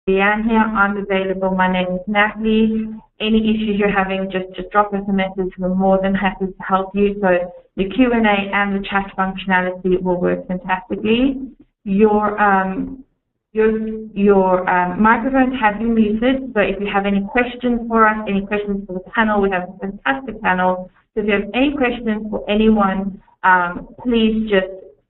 Leanne here. I'm available. My name is Natalie. Any issues you're having, just drop us a message. We're more than happy to help you. So the Q&A and the chat functionality will work fantastically. Your microphones have been muted, so if you have any questions for us, any questions for the panel, we have a fantastic panel. So if you have any questions for anyone, please just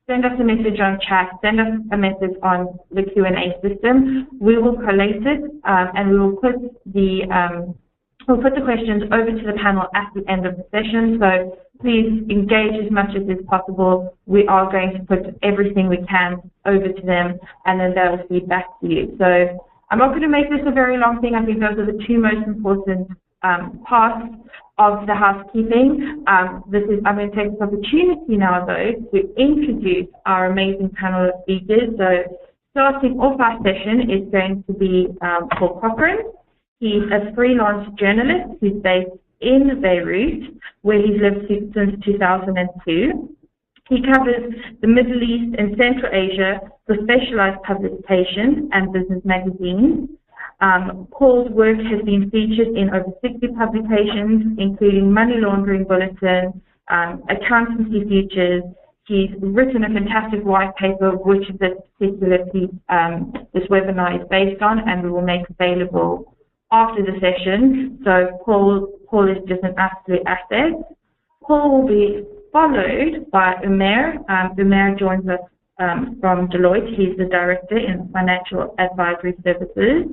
send us a message on chat, send us a message on the Q&A system. We will collate it and we will put the questions over to the panel at the end of the session. So please engage as much as is possible. We are going to put everything we can over to them, and then they'll feed back to you. So I'm not going to make this a very long thing. I think those are the two most important parts of the housekeeping. I'm going to take this opportunity now, though, to introduce our amazing panel of speakers. So starting off our session is going to be Paul Cochrane. He's a freelance journalist who's based in Beirut, where he's lived since 2002. He covers the Middle East and Central Asia for specialized publications and business magazines. Paul's work has been featured in over 60 publications, including Money Laundering Bulletin, Accountancy Futures. He's written a fantastic white paper, which this particular piece, this webinar is based on, and we will make available after the session. So Paul is just an absolute asset. Paul will be followed by Umair. Umair joins us from Deloitte. He's the director in financial advisory services.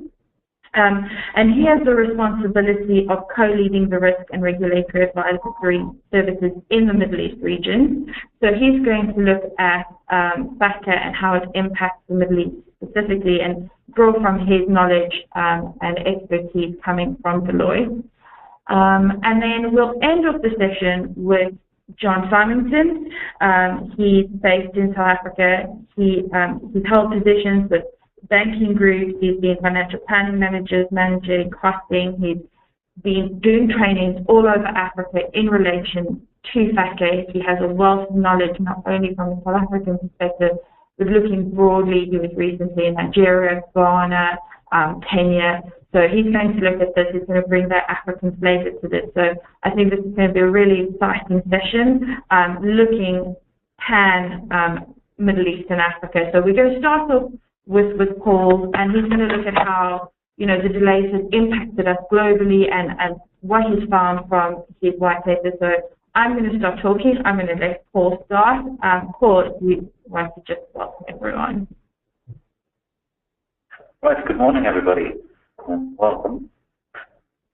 And he has the responsibility of co-leading the risk and regulatory advisory services in the Middle East region. So he's going to look at FATCA and how it impacts the Middle East specifically, and draw from his knowledge and expertise coming from Deloitte. And then we'll end off the session with John Symington. He's based in South Africa. He's held positions with banking groups. He's been financial planning managers, managing costing. He's been doing trainings all over Africa in relation to FATCA. He has a wealth of knowledge, not only from a South African perspective, but looking broadly. He was recently in Nigeria, Ghana, Kenya. So he's going to look at this. He's going to bring that African flavor to this. So I think this is going to be a really exciting session, looking pan Middle East and Africa. So we're going to start off with Paul, and he's going to look at how, the delays have impacted us globally and what he's found from his white paper. So I'm going to start talking. I'm going to let Paul start. Paul, you want to just welcome everyone. Right, good morning, everybody. Welcome.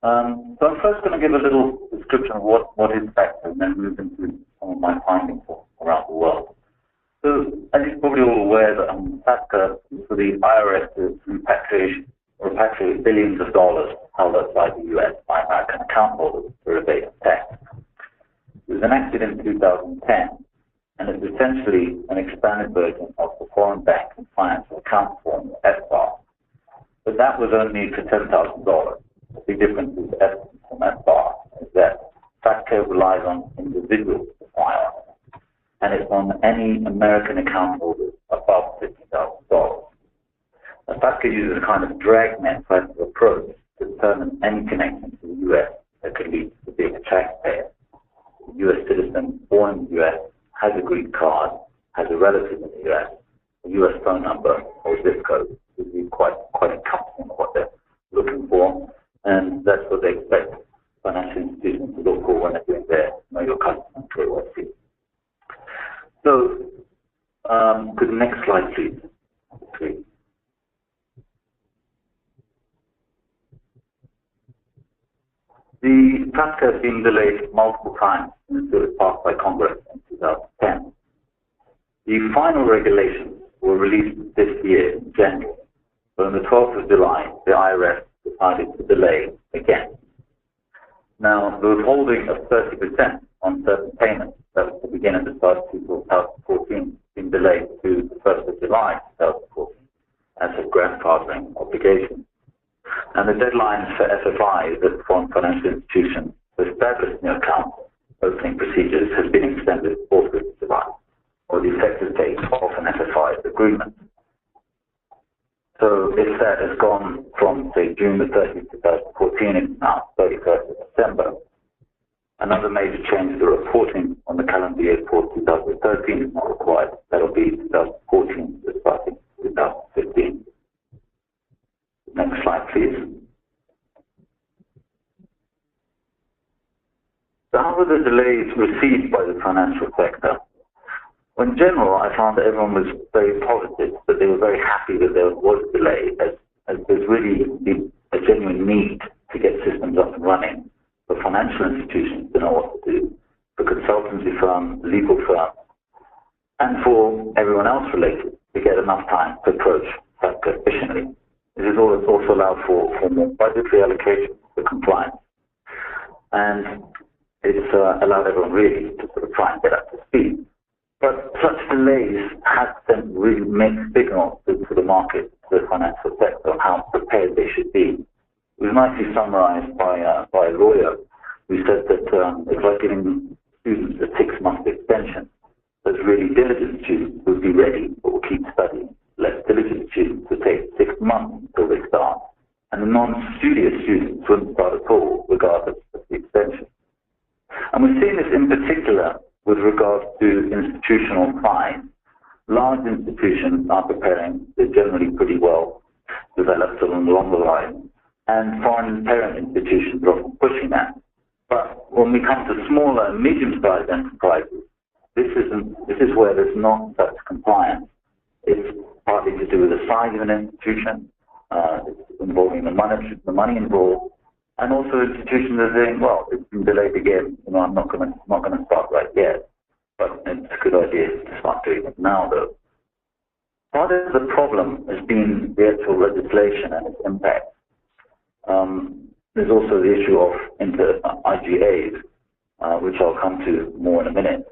So I'm first going to give a little description of what is FATCA, and then move into some of my findings around the world. So, as you're probably all aware, that FATCA is for the IRS to repatriate billions of dollars held outside the US by American account holders to evade tax. It was enacted in 2010, and it's essentially an expanded version of the Foreign Bank and Financial Account Form, FBAR. But that was only for $10,000. The big difference with from FBAR is that FATCA relies on individuals to file, and it's on any American account holders above $50,000. FATCA uses a kind of dragnet type of approach to determine any connection to the US that could lead to being a taxpayer. A US citizen born in the US, has a green card, has a relative in the US, a US phone number or zip code would be quite encompassing of what they're looking for, and that's what they expect financial institutions to look for when they're doing their Know Your Customer KYC. So, could the next slide, please? The FATCA has been delayed multiple times until it was passed by Congress in 2010. The final regulations were released this year in January, but on the 12th of July, the IRS decided to delay again. Now, the withholding of 30% on certain payments that was to begin at the start of 2014 been delayed to the 1st of July 2014 as a grandfathering obligation. And the deadline for FFI, the Foreign Financial Institution, to establish new account opening procedures has been extended also to July, or the effective date of an FFI agreement. So if that has gone from, say, June the 30th, 2014, it's now 31st of December. Another major change is the reporting on the calendar year for 2013 is not required. That'll be 2014, starting 2015. Next slide, please. So how were the delays received by the financial sector? Well, in general, I found that everyone was very positive, that they were very happy that there was a delay, as there's really a genuine need to get systems up and running for financial institutions to know what to do, for consultancy firms, legal firms, and for everyone else related to get enough time to approach FATCA efficiently. It has also allowed for more budgetary allocation for compliance. And it's allowed everyone really to sort of try and get up to speed. But such delays have sent really mixed signals to the market, to the financial sector, on how prepared they should be. It was nicely summarized by a lawyer who said that it's like giving students a 6-month extension. Those really diligent students would be ready but will keep studying. Less diligent students would take 6 months until they start. And the non-studious students wouldn't start at all, regardless of the extension. And we're seeing this in particular with regard to institutional size. Large institutions are preparing, they're generally pretty well developed along the line, and foreign parent institutions are often pushing that. But when we come to smaller and medium-sized enterprises, this is where there's not such compliance. It's partly to do with the size of an institution, it's involving the money involved, and also institutions are saying, well, it's been delayed again. I'm not going to start right yet. But it's a good idea to start doing it now, though. Part of the problem has been the actual legislation and its impact. There's also the issue of IGAs, which I'll come to more in a minute.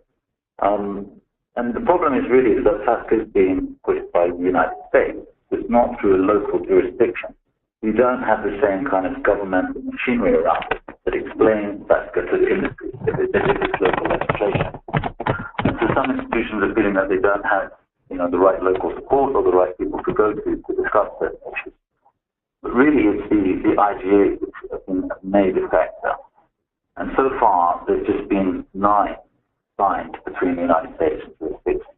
And the problem is really that FATCA is being pushed by the United States. It's not through a local jurisdiction. We don't have the same kind of governmental machinery around it that explains FATCA to the industry if it's local legislation. And so some institutions are feeling that they don't have, the right local support or the right people to go to discuss those issues. But really, it's the IGA which have been a major factor. And so far, there's just been 9 signed between the United States and jurisdictions.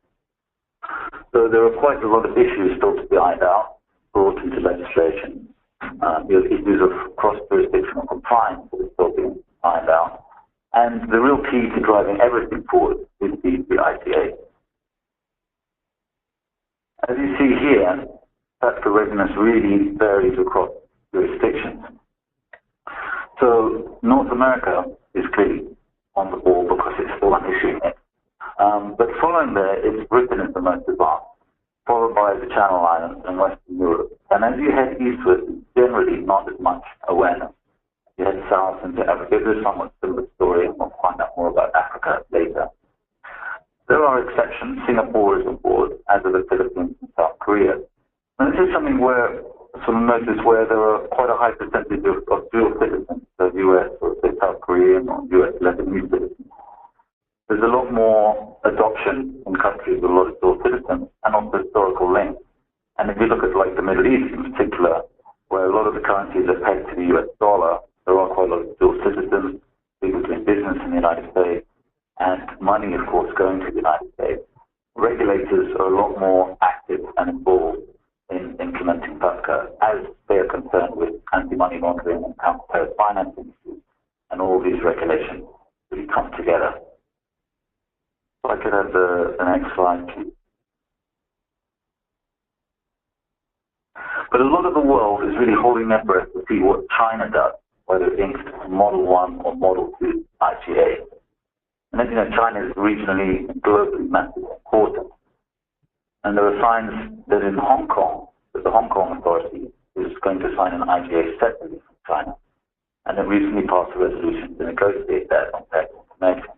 So there are quite a lot of issues still to be ironed out, brought into legislation. The issues of cross-jurisdictional compliance that are still being ironed out. And the real key to driving everything forward is the IGA. As you see here, FATCA readiness really varies across jurisdictions. So North America is clearly on the ball because it's still issuing it. But following there, it's Britain is the most advanced, followed by the Channel Islands and Western Europe. And as you head eastward, generally not as much awareness. You head south into Africa, there's a somewhat similar story, and we'll find out more about Africa later. There are exceptions. Singapore is on board, as are the Philippines and South Korea. And this is something where sort of notice where there are quite a high percentage of dual citizens, so US or say South Korean or US Lebanese citizens. There's a lot more adoption in countries with a lot of dual citizens and also historical links. And if you look at like the Middle East in particular, where a lot of the currencies are pegged to the US dollar, there are quite a lot of dual citizens, people doing business in the United States, and money, of course, going to the United States. Regulators are a lot more active and involved in implementing FATCA as they are concerned with anti-money laundering and counter-terrorist financing issues, and all these regulations really come together. If I could have the next slide, please. But a lot of the world is really holding their breath to see what China does, whether it links to Model 1 or Model 2 IGA. And as you know, China is regionally and globally massively important. And there are signs that in Hong Kong, that the Hong Kong Authority is going to sign an IGA separately from China. And it recently passed a resolution to negotiate that on tax information.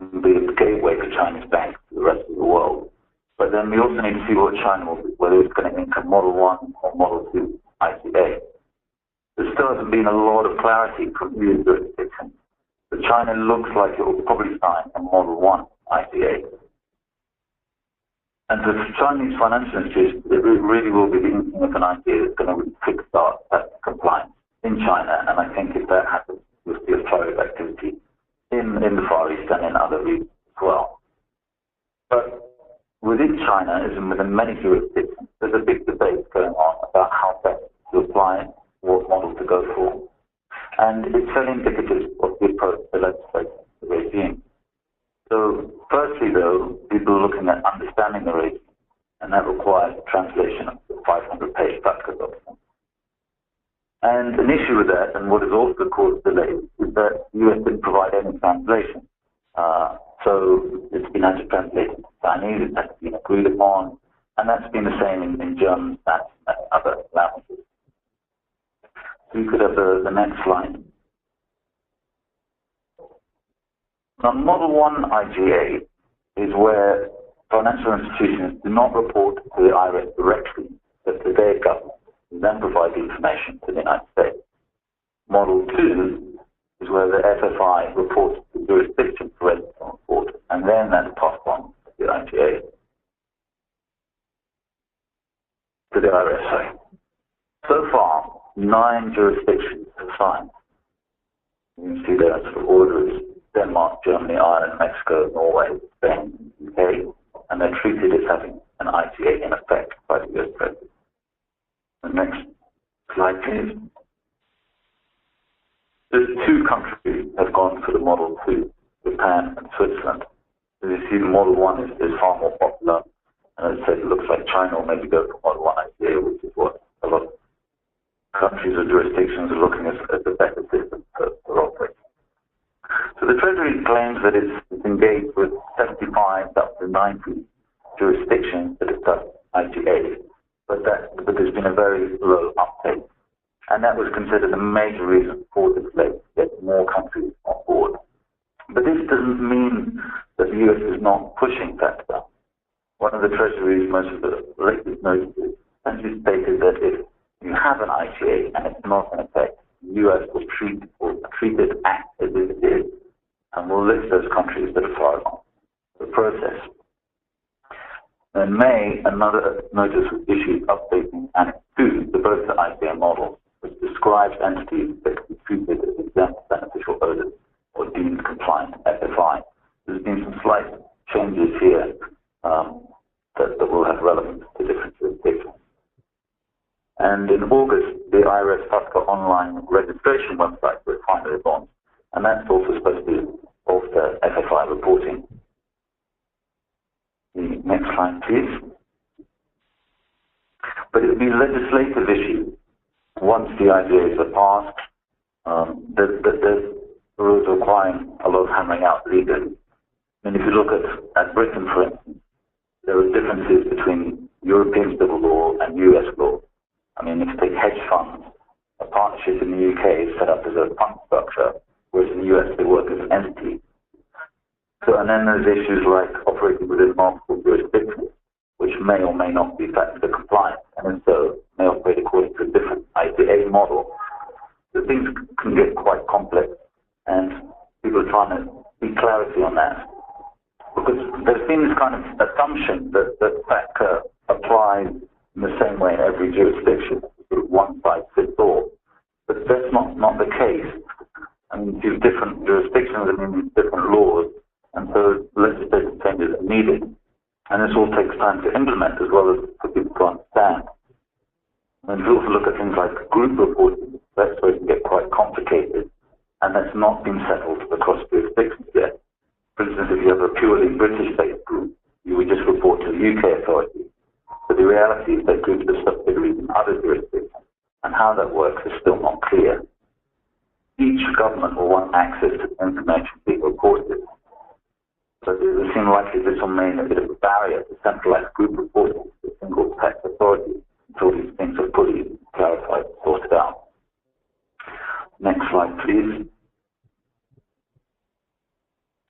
And be a gateway to Chinese banks to the rest of the world. But then we also need to see what China will do, whether it's going to link a Model 1 or Model 2 IGA. There still hasn't been a lot of clarity from EU jurisdictions. But China looks like it will probably sign a Model 1 IGA. And for Chinese financial institutions, it really will be the inkling of an idea that's going to really kickstart that compliance in China. And I think if that happens, we'll see a flow of activity in the Far East and in other regions as well. But within China, as in within many jurisdictions, there's a big debate going on about how best to apply, what model to go for. And it's very indicative of the approach to legislation, the regime. So firstly, though, people are looking at understanding the regime, and that requires translation of the 500-page FATCA document. And an issue with that, and what has also caused delays, is that the US didn't provide any translation. So it's been had to translate into Chinese, it has been agreed upon, and that's been the same in German, Spanish, and other languages. So you could have the next slide. Now, Model 1 IGA is where financial institutions do not report to the IRS directly, but to their government, and then provide the information to the United States. Model 2 is where the FFI reports to the jurisdiction for register and report, and then that's passed on to the IGA, to the IRS. Sorry. So far, 9 jurisdictions have signed. You can see there sort of orders: Denmark, Germany, Ireland, Mexico, Norway, Spain, UK, and they're treated as having an IGA in effect by the US President. The next slide, please. There's 2 countries have gone for the Model 2, Japan and Switzerland. As you see, the Model 1 is far more popular, and as I said, it looks like China will maybe go for Model 1 IGA, which is what a lot of countries or jurisdictions are looking at as a better system for operating. So the Treasury claims that it's engaged with 75 up to 90 jurisdictions that have done IGA, but there's been a very low uptake. And that was considered a major reason for the delay to get more countries on board. But this doesn't mean that the US is not pushing FATCA. One of the Treasury's most of the latest notices essentially stated that if you have an IGA and it's not in effect, the US will treat it as it is, and will list those countries that are far along the process. In May, another notice was issued updating Annex 2 to both the IGA models, which describes entities that can be treated as exempt beneficial owners or deemed compliant FFI. There's been some slight changes here that will have relevance to different jurisdictions. And in August, the IRS FATCA online registration website was finally launched, and that's also supposed to bolster FFI reporting. The next slide, please. But it will be legislative issues once the IGAs are passed. There's rules requiring a lot of hammering out legally. And if you look at Britain, for instance, there are differences between European civil law and US law. I mean, if you take hedge funds, a partnership in the UK is set up as a fund structure, whereas in the US they work as an entity. So, and then there's issues like operating within multiple jurisdictions, which may or may not be FATCA compliant, and so may operate according to a different IGA model. So things can get quite complex, and people are trying to seek clarity on that. Because there's been this kind of assumption that FATCA applies in the same way in every jurisdiction, sort of one size fits all. But that's not the case. I mean, these different jurisdictions and these different laws, and so legislative changes are needed. And this all takes time to implement as well as for people to understand. And if you also look at things like group reporting, that's where it can get quite complicated, and that's not been settled across jurisdictions yet. For instance, if you have a purely British-based group, you would just report to the UK authority. But the reality is that groups are subsidiaries in other jurisdictions, and how that works is still not clear. Each government will want access to the information being reported. So it would seem likely this will mean a bit of a barrier to centralized group reporting to a single tax authority until these things are fully clarified and sorted out. Next slide, please.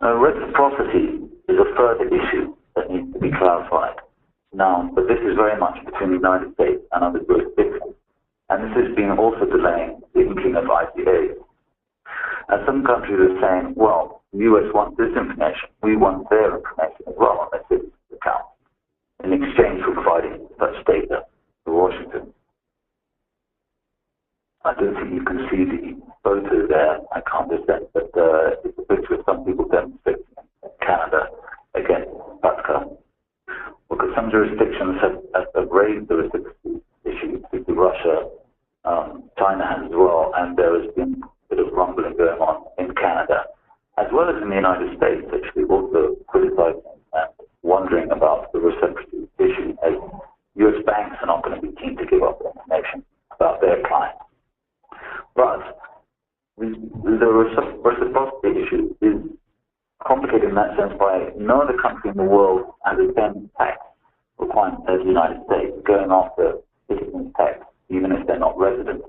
Reciprocity is a further issue that needs to be clarified now, but this is very much between the United States and other jurisdictions, and this has been also delaying the inking of IGAs. And some countries are saying, well, the US wants this information, we want their information as well on their citizens' accounts. in exchange for providing such data to Washington. I don't think you can see the photo there. I can't present, but it's a picture of some people demonstrating in Canada against FATCA. Because some jurisdictions have raised the reciprocity issue, particularly Russia, China has as well, and there has been a bit of rumbling going on in Canada, as well as in the United States, actually, also criticizing and wondering about the reciprocity issue, as U.S. banks are not going to be keen to give up information about their clients. But the reciprocity issue is complicated in that sense by no other country in the world has the same tax requirement as the United States, going after citizens' tax, even if they're not residents.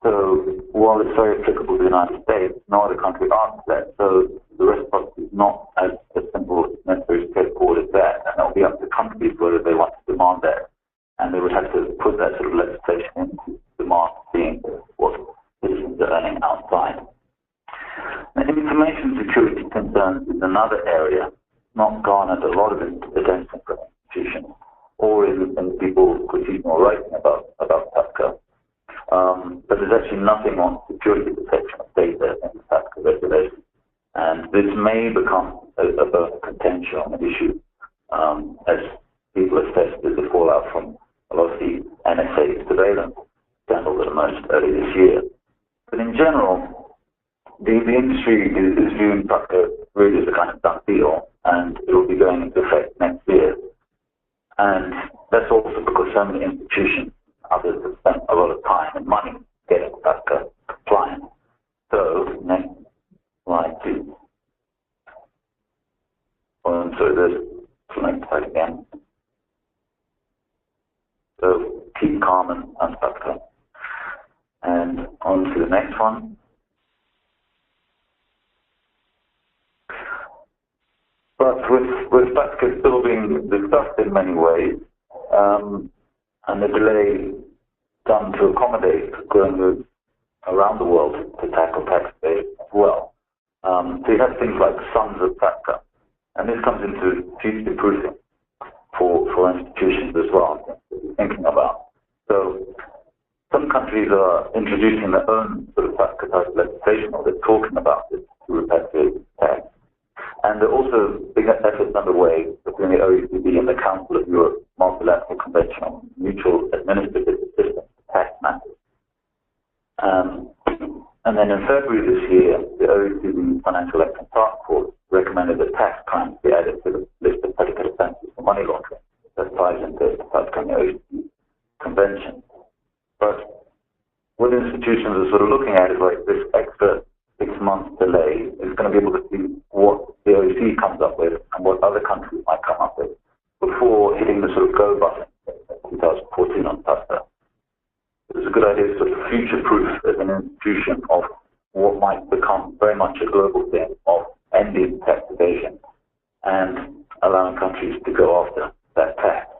So while it's very applicable to the United States, no other country asks that. So the reciprocity is not as simple, necessarily straightforward as that, and it'll be up to countries whether they want to demand that. And they would have to put that sort of legislation into demand, seeing what citizens are earning outside. Now, information security concerns is another area not garnered a lot of attention from institutions or in people critiquing or writing about FATCA. But there's actually nothing on security protection of data in the FATCA regulation. And this may become a bone of contention on the issue as people assess the fallout from a lot of the NSA surveillance scandal that emerged early this year. But in general, the industry is viewing FATCA really as a kind of done deal, and it will be going into effect next year. And that's also because so many institutions, others have spent a lot of time and money getting FATCA compliant. So, next slide, please. So there's next slide again. So keep calm and FATCA. And on to the next one. But with FATCA still being discussed in many ways, and the delay done to accommodate growing moves around the world to tackle tax evasion as well. So you have things like sons of FATCA, and this comes into future proofing for institutions as well, thinking about. So some countries are introducing their own sort of FATCA type legislation, or they're talking about this to repatriate tax. And there are also big efforts underway between the OECD and the Council of Europe Multilateral Convention on Mutual Administrative Assistance for Tax Matters. And then in February this year, the OECD Financial Action Task Force recommended that tax crimes be added to the list of predicate offences for money laundering that ties into the upcoming OECD convention. But what institutions are sort of looking at is like this extra 6 months delay is going to be able to see what the OECD comes up with and what other countries might come up with before hitting the sort of go button in 2014 on FATCA. It's a good idea to sort of future-proof as an institution of what might become very much a global thing of ending tax evasion and allowing countries to go after that tax.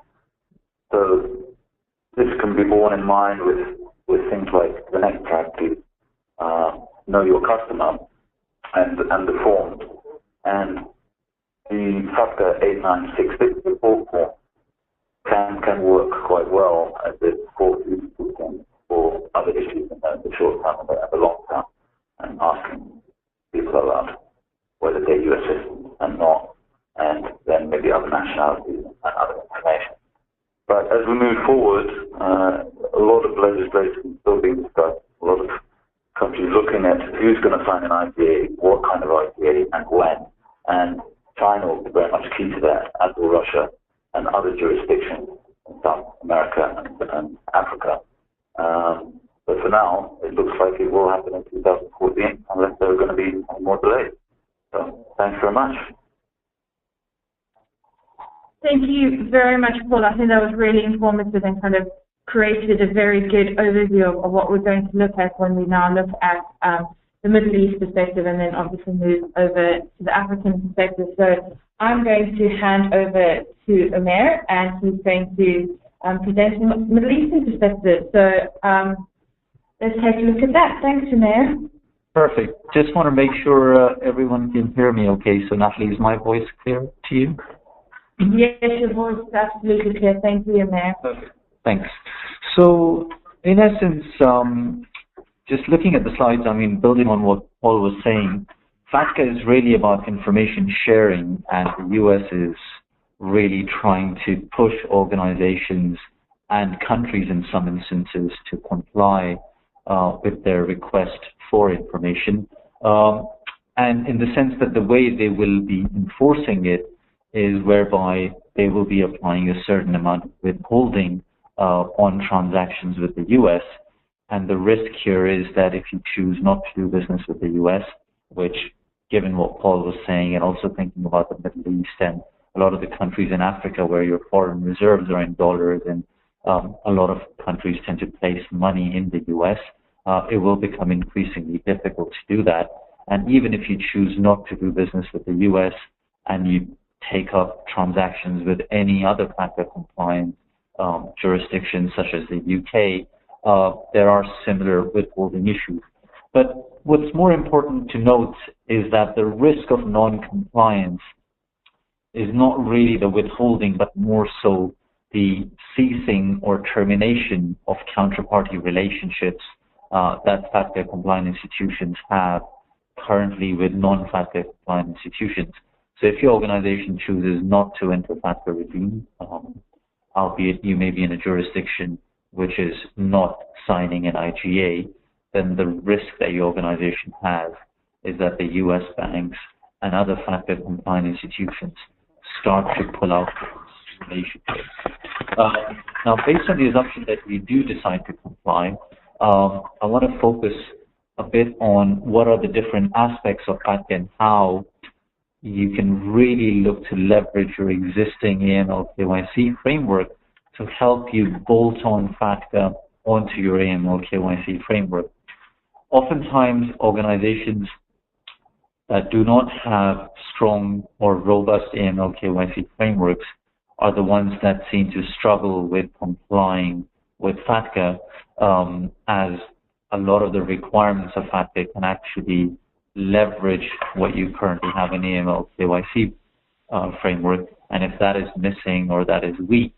So this can be borne in mind with things like the next track, please. Know your customer and the forms, and the FATCA 8966 report form can work quite well as a support for other issues in the short term and the long term, and asking people about whether they're US citizens and not, and then maybe other nationalities and other information. But as we move forward, a lot of legislation is still being discussed, a lot of countries looking at who's going to sign an IPA, what kind of IPA, and when. And China will be very much key to that, as will Russia and other jurisdictions in South America and Africa. But for now, it looks like it will happen in 2014, unless there are going to be more delays. So, thanks very much. Thank you very much, Paul. I think that was really informative and kind of created a very good overview of what we're going to look at when we now look at the Middle East perspective, and then obviously move over to the African perspective. So I'm going to hand over to Umair, and he's going to present the Middle Eastern perspective. So let's take a look at that. Thanks, Umair. Perfect. Just want to make sure everyone can hear me okay. So Natalie, is my voice clear to you? Yes, your voice is absolutely clear. Thank you, Umair. Perfect. Thanks. So, in essence, just looking at the slides, I mean, building on what Paul was saying, FATCA is really about information sharing, and the US is really trying to push organizations and countries in some instances to comply with their request for information. And in the sense that the way they will be enforcing it is whereby they will be applying a certain amount of withholding on transactions with the US. And the risk here is that if you choose not to do business with the US, which, given what Paul was saying, and also thinking about the Middle East and a lot of the countries in Africa where your foreign reserves are in dollars, and a lot of countries tend to place money in the US, it will become increasingly difficult to do that. And even if you choose not to do business with the US and you take up transactions with any other FATCA compliant jurisdictions such as the UK, there are similar withholding issues. But what's more important to note is that the risk of non-compliance is not really the withholding, but more so the ceasing or termination of counterparty relationships that FATCA compliant institutions have currently with non-FATCA compliant institutions. So if your organization chooses not to enter FATCA regime, albeit you may be in a jurisdiction which is not signing an IGA, then the risk that your organization has is that the US banks and other FATCA compliant institutions start to pull out relationships. Now, based on the assumption that we do decide to comply, I want to focus a bit on what are the different aspects of FATCA and how you can really look to leverage your existing AML KYC framework to help you bolt on FATCA onto your AML KYC framework. Oftentimes, organizations that do not have strong or robust AML KYC frameworks are the ones that seem to struggle with complying with FATCA, as a lot of the requirements of FATCA can actually leverage what you currently have in AML KYC framework, and if that is missing or that is weak,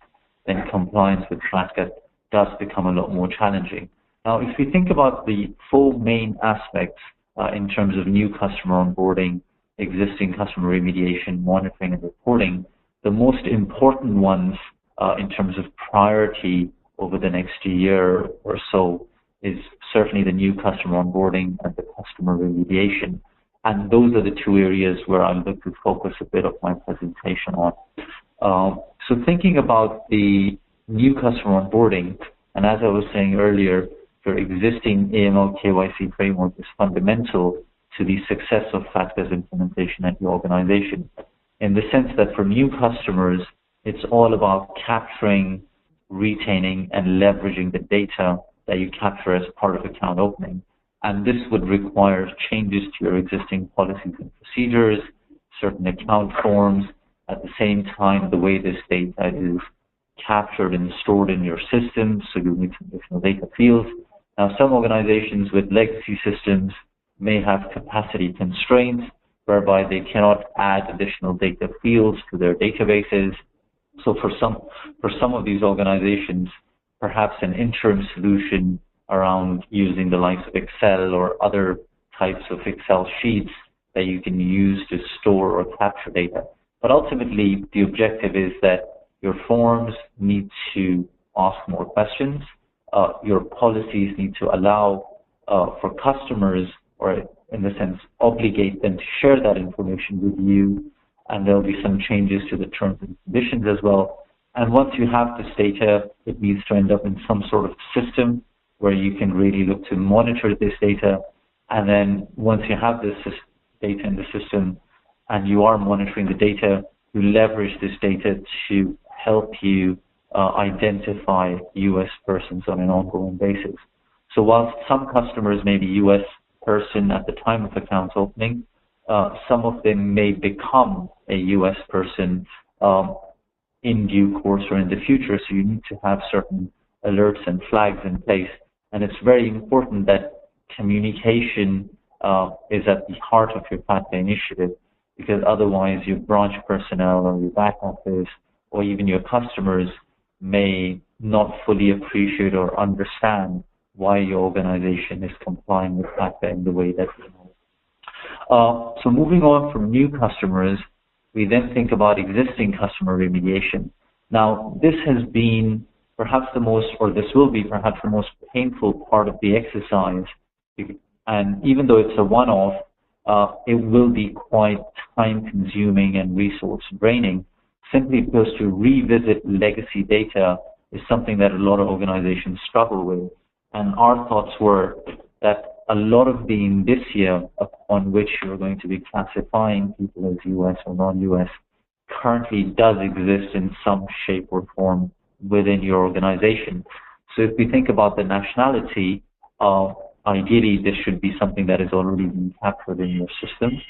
then compliance with FATCA does become a lot more challenging. Now, if we think about the 4 main aspects in terms of new customer onboarding, existing customer remediation, monitoring, and reporting, the most important ones in terms of priority over the next year or so is certainly the new customer onboarding and the customer remediation. And those are the 2 areas where I look to focus a bit of my presentation on. So thinking about the new customer onboarding, and as I was saying earlier, your existing AML KYC framework is fundamental to the success of FATCA's implementation at your organization, in the sense that for new customers, it's all about capturing, retaining, and leveraging the data that you capture as part of account opening. And this would require changes to your existing policies and procedures, certain account forms. At the same time, the way this data is captured and stored in your system, so you need some additional data fields. Now, some organizations with legacy systems may have capacity constraints, whereby they cannot add additional data fields to their databases. So for some of these organizations, perhaps an interim solution around using the likes of Excel or other types of Excel sheets that you can use to store or capture data. But ultimately, the objective is that your forms need to ask more questions. Your policies need to allow for customers, or in the sense, obligate them to share that information with you. And there'll be some changes to the terms and conditions as well. And once you have this data, it needs to end up in some sort of system where you can really look to monitor this data. And then once you have this data in the system and you are monitoring the data, you leverage this data to help you identify US persons on an ongoing basis. So whilst some customers may be US person at the time of account opening, some of them may become a US person in due course or in the future, so you need to have certain alerts and flags in place. And it's very important that communication is at the heart of your FATCA initiative, because otherwise your branch personnel or your back office or even your customers may not fully appreciate or understand why your organization is complying with FATCA in the way that you know. So moving on from new customers, we then think about existing customer remediation. Now, this has been perhaps the most, or this will be perhaps the most painful part of the exercise. And even though it's a one-off, it will be quite time-consuming and resource-draining, simply because to revisit legacy data is something that a lot of organizations struggle with. And our thoughts were that a lot of the indicia upon which you're going to be classifying people as U.S. or non-U.S. currently does exist in some shape or form within your organization. So if we think about the nationality, ideally this should be something that has already been captured in your system.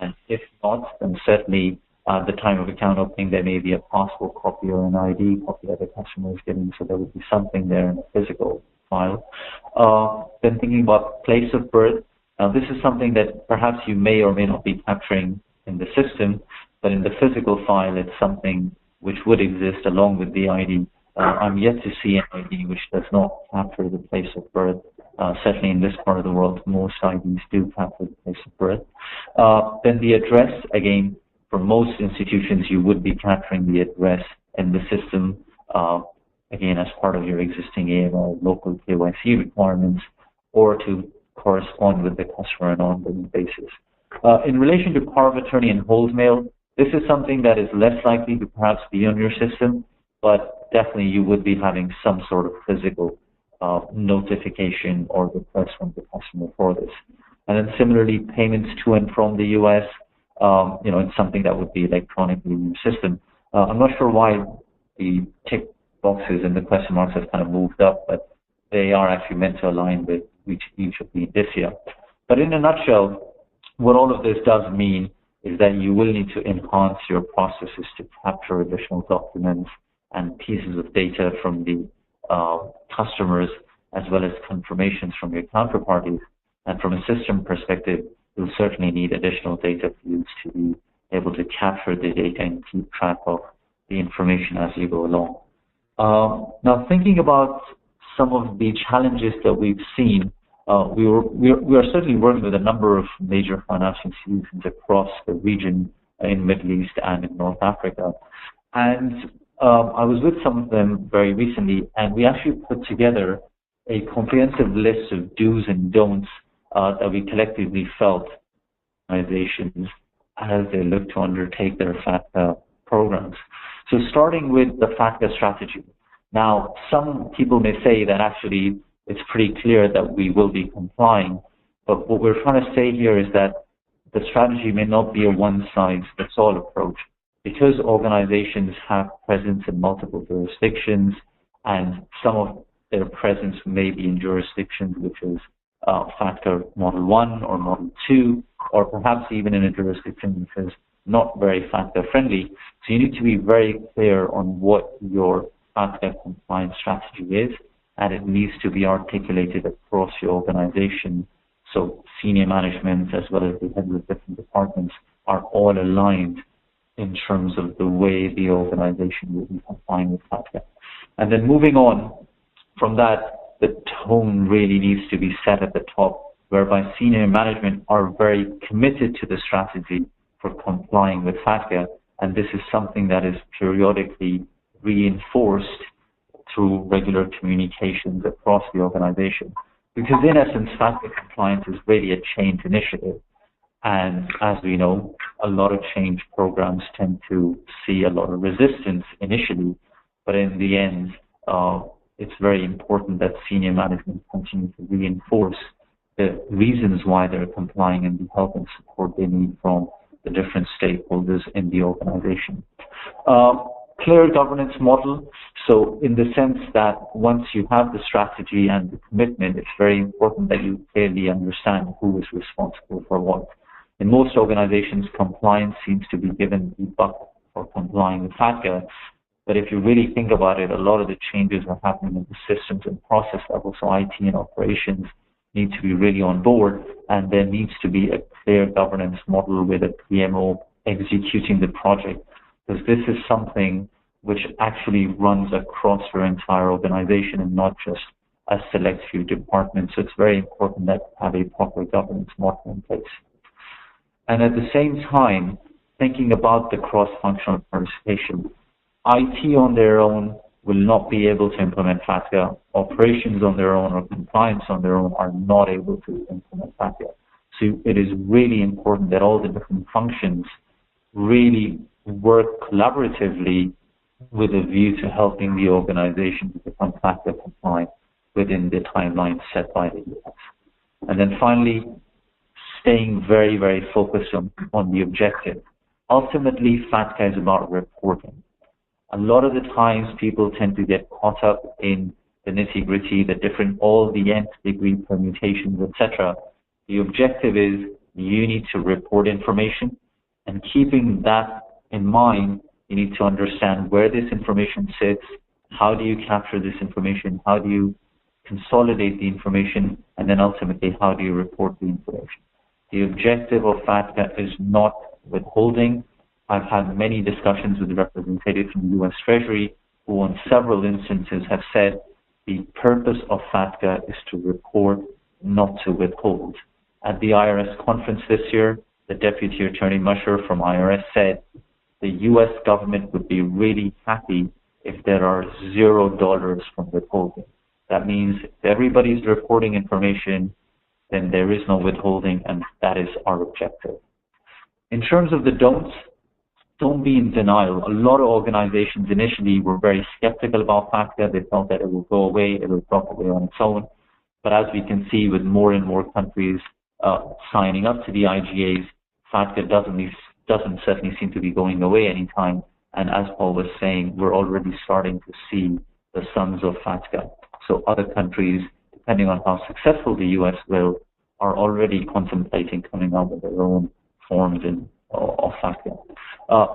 And if not, then certainly at the time of account opening, there may be a passport copy or an ID copy that the customer is getting, so there would be something there in a physical file. Then thinking about place of birth, now this is something that perhaps you may or may not be capturing in the system, but in the physical file, it's something which would exist along with the ID. I'm yet to see an ID which does not capture the place of birth. Certainly in this part of the world, most IDs do capture the place of birth. Then the address, again, for most institutions, you would be capturing the address in the system, again, as part of your existing AML local KYC requirements, or to correspond with the customer on an ongoing basis. In relation to power of attorney and hold mail, this is something that is less likely to perhaps be on your system, but definitely you would be having some sort of physical notification or request from the customer for this. And then similarly, payments to and from the U.S., it's something that would be electronically in your system. I'm not sure why the tick boxes and the question marks have kind of moved up, but they are actually meant to align with each of the indicia. But in a nutshell, what all of this does mean is that you will need to enhance your processes to capture additional documents and pieces of data from the customers, as well as confirmations from your counterparties. And from a system perspective, you'll certainly need additional data for you to be able to capture the data and keep track of the information as you go along. Now, thinking about some of the challenges that we've seen, we are certainly working with a number of major financial institutions across the region in Middle East and in North Africa. And I was with some of them very recently, and we actually put together a comprehensive list of do's and don'ts that we collectively felt organizations as they look to undertake their FATCA programs. So starting with the FATCA strategy. Now, some people may say that actually it's pretty clear that we will be complying, but what we're trying to say here is that the strategy may not be a one-size-fits-all approach. Because organizations have presence in multiple jurisdictions, and some of their presence may be in jurisdictions which is FATCA Model 1 or Model 2, or perhaps even in a jurisdiction which is not very FATCA friendly. So you need to be very clear on what your FATCA compliance strategy is, and it needs to be articulated across your organization. So senior management, as well as the heads of different departments, are all aligned in terms of the way the organization will be complying with FATCA. And then moving on from that, the tone really needs to be set at the top, whereby senior management are very committed to the strategy for complying with FATCA, and this is something that is periodically reinforced through regular communications across the organization. Because in essence, FATCA compliance is really a change initiative. And as we know, a lot of change programs tend to see a lot of resistance initially, but in the end, it's very important that senior management continue to reinforce the reasons why they're complying and the help and support they need from the different stakeholders in the organization. Clear governance model. So in the sense that once you have the strategy and the commitment, it's very important that you clearly understand who is responsible for what. In most organizations, compliance seems to be given the buck for complying with FATCA. But if you really think about it, a lot of the changes are happening at the systems and process level. So IT and operations need to be really on board, and there needs to be a clear governance model with a PMO executing the project, because this is something which actually runs across your entire organization and not just a select few departments. So it's very important that you have a proper governance model in place. And at the same time, thinking about the cross-functional participation, IT on their own will not be able to implement FATCA. Operations on their own or compliance on their own are not able to implement FATCA. So it is really important that all the different functions really work collaboratively with a view to helping the organization to become FATCA compliant within the timeline set by the US. And then finally, staying very, very focused on the objective. Ultimately, FATCA is about reporting. A lot of the times people tend to get caught up in the nitty-gritty, all the nth degree permutations, etc. The objective is you need to report information, and keeping that in mind, you need to understand where this information sits, how do you capture this information, how do you consolidate the information, and then ultimately how do you report the information. The objective of FATCA is not withholding. I've had many discussions with representatives from the U.S. Treasury who on several instances have said the purpose of FATCA is to report, not to withhold. At the IRS conference this year, the Deputy Attorney Musher from IRS said the U.S. government would be really happy if there are $0 from withholding. That means if everybody's reporting information, then there is no withholding, and that is our objective. In terms of the don'ts, don't be in denial. A lot of organizations initially were very skeptical about FATCA. They felt that it will go away, it will drop away on its own. But as we can see with more and more countries signing up to the IGAs, FATCA doesn't certainly seem to be going away anytime. And as Paul was saying, we're already starting to see the sons of FATCA. So other countries, depending on how successful the US will, are already contemplating coming out with their own forms of FATCA.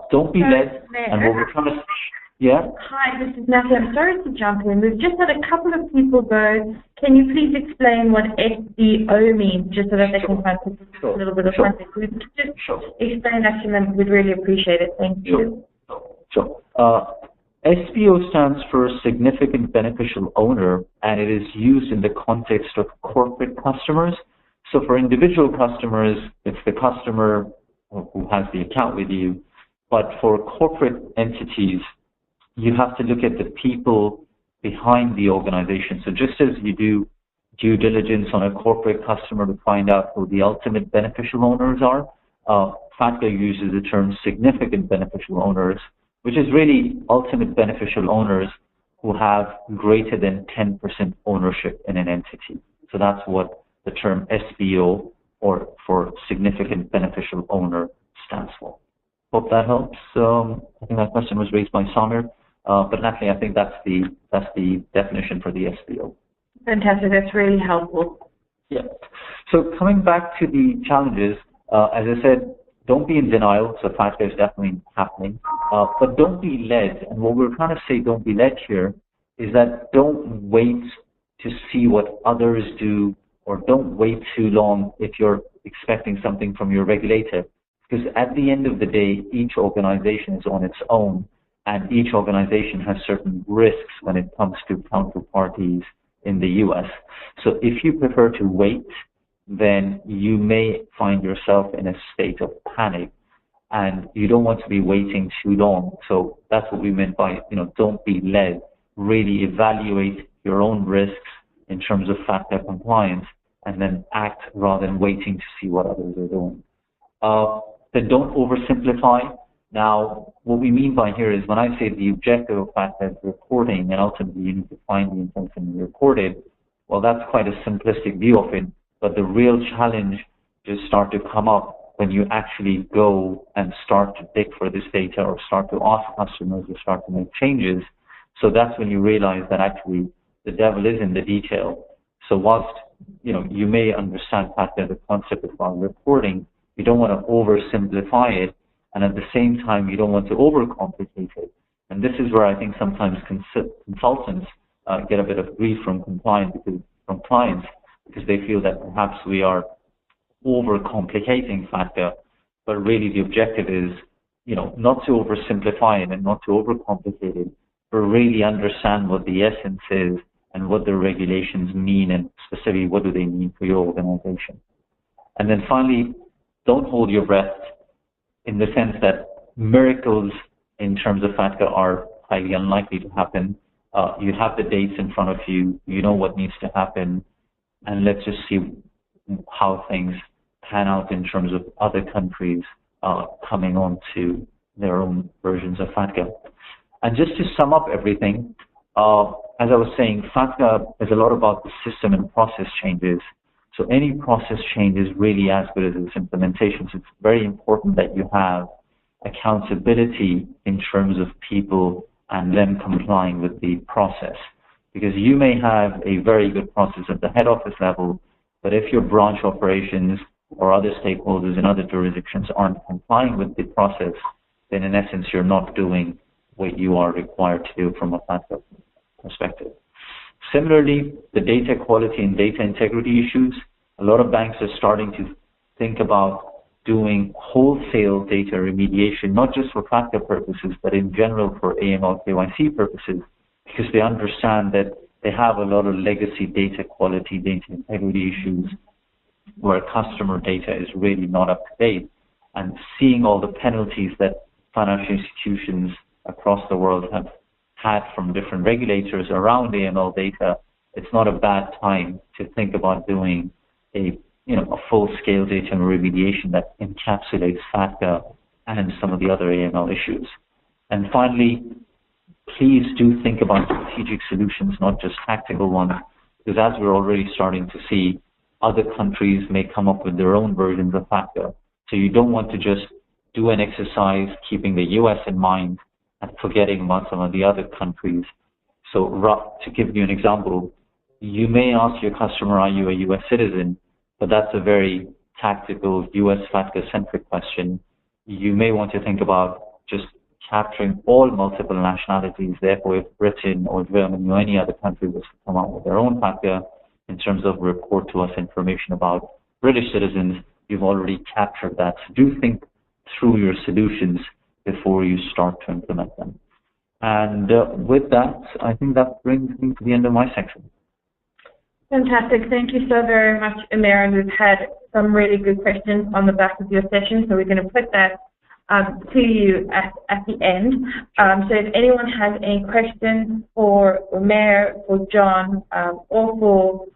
Don't be led, and what we're trying to... Yeah? Hi, this is Natalie. I'm sorry to jump in. We've just had a couple of people go. Can you please explain what SBO means, just so that they can find a little bit of context? If you could just explain that to them, we'd really appreciate it. Thank you. Sure. SBO stands for Significant Beneficial Owner, and it is used in the context of corporate customers. So for individual customers, it's the customer who has the account with you. But for corporate entities, you have to look at the people behind the organization. So just as you do due diligence on a corporate customer to find out who the ultimate beneficial owners are, FATCA uses the term significant beneficial owners, which is really ultimate beneficial owners who have greater than 10% ownership in an entity. So that's what the term SBO, or for significant beneficial owner, stands for. Hope that helps. I think that question was raised by Samir, but Natalie, I think that's the definition for the SBO. Fantastic. That's really helpful. Yeah. So coming back to the challenges, as I said, don't be in denial. So FATCA is definitely happening, but don't be led. And what we're trying to say, don't be led here, is that don't wait to see what others do, or don't wait too long if you're expecting something from your regulator. Because at the end of the day, each organization is on its own, and each organization has certain risks when it comes to counterparties in the US. So if you prefer to wait, then you may find yourself in a state of panic, and you don't want to be waiting too long. So that's what we meant by, don't be led. Really evaluate your own risks in terms of FATCA compliance, and then act rather than waiting to see what others are doing. Then don't oversimplify. Now, what we mean by here is when I say the objective of FATCA is reporting, and ultimately you need to find the information and report it, well, that's quite a simplistic view of it, but the real challenge just start to come up when you actually go and start to dig for this data, or start to ask customers, or start to make changes. So that's when you realize that actually the devil is in the detail. So whilst you may understand FATCA, the concept of reporting, you don't want to oversimplify it, and at the same time you don't want to overcomplicate it. And this is where I think sometimes consultants get a bit of grief from clients because they feel that perhaps we are overcomplicating FATCA. but really the objective is, not to oversimplify it and not to overcomplicate it, but really understand what the essence is and what the regulations mean, and specifically what do they mean for your organization. And then finally, don't hold your breath, in the sense that miracles in terms of FATCA are highly unlikely to happen. You have the dates in front of you, you know what needs to happen, and let's just see how things pan out in terms of other countries coming on to their own versions of FATCA. And just to sum up everything, as I was saying, FATCA is a lot about the system and process changes. So any process change is really as good as its implementation. So it's very important that you have accountability in terms of people and them complying with the process. Because you may have a very good process at the head office level, but if your branch operations or other stakeholders in other jurisdictions aren't complying with the process, then in essence you're not doing what you are required to do from a FATCA perspective. Similarly, the data quality and data integrity issues, a lot of banks are starting to think about doing wholesale data remediation, not just for FATCA purposes, but in general for AML KYC purposes, because they understand that they have a lot of legacy data quality, data integrity issues where customer data is really not up to date. And seeing all the penalties that financial institutions across the world have had from different regulators around AML data, it's not a bad time to think about doing a full-scale data remediation that encapsulates FATCA and some of the other AML issues. And finally, please do think about strategic solutions, not just tactical ones, because as we're already starting to see, other countries may come up with their own versions of FATCA. So you don't want to just do an exercise keeping the US in mind and forgetting about some of the other countries. So to give you an example, you may ask your customer, are you a US citizen? But that's a very tactical US FATCA-centric question. You may want to think about just capturing all multiple nationalities. Therefore, if Britain or Germany or any other country was to come out with their own FATCA in terms of report to us information about British citizens, you've already captured that. So do think through your solutions before you start to implement them. And with that, I think that brings me to the end of my section. Fantastic. Thank you so very much, Umair. And we've had some really good questions on the back of your session, so we're going to put that to you at the end. So if anyone has any questions for Umair, for John, or for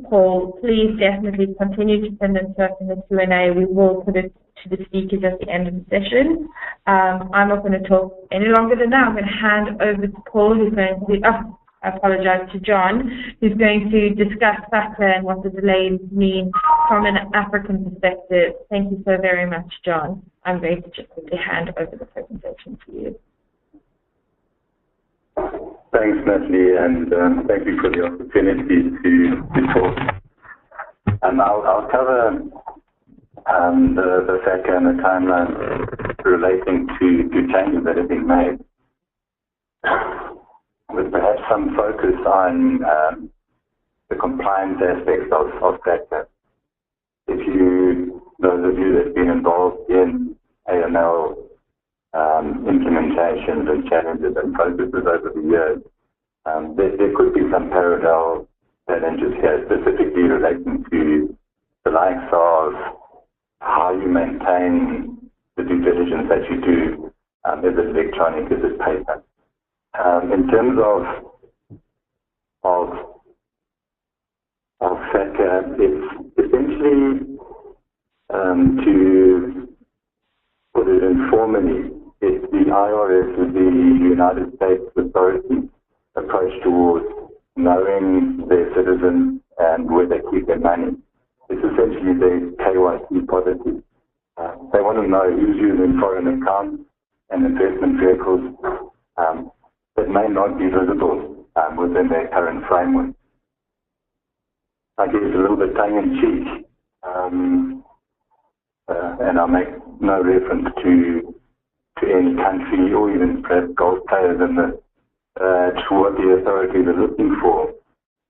Paul, please definitely continue to send them to us in the Q&A. We will put it to the speakers at the end of the session. I'm not going to talk any longer than that. I'm going to hand over to Paul, who's going to I apologize to John, who's going to discuss FATCA and what the delays mean from an African perspective. Thank you so very much, John. I'm going to just quickly hand over the presentation to you. Thanks, Natalie, and thank you for the opportunity to talk. I'll cover the FATCA and the timeline relating to changes that have been made, with perhaps some focus on the compliance aspects of FATCA. Those of you that have been involved in AML implementations and challenges and processes over the years, there could be some parallel challenges here, specifically relating to the likes of how you maintain the due diligence that you do. Is it electronic? Is it paper? In terms of FATCA, it's essentially, to put it informally, it's the IRS, the United States authority approach towards knowing their citizens and where they keep their money. It's essentially their KYC policy. They want to know who's using foreign accounts and investment vehicles that may not be visible within their current framework. I guess a little bit tongue-in-cheek, and I'll make no reference to any country or even perhaps golf players in this, to what the authorities are looking for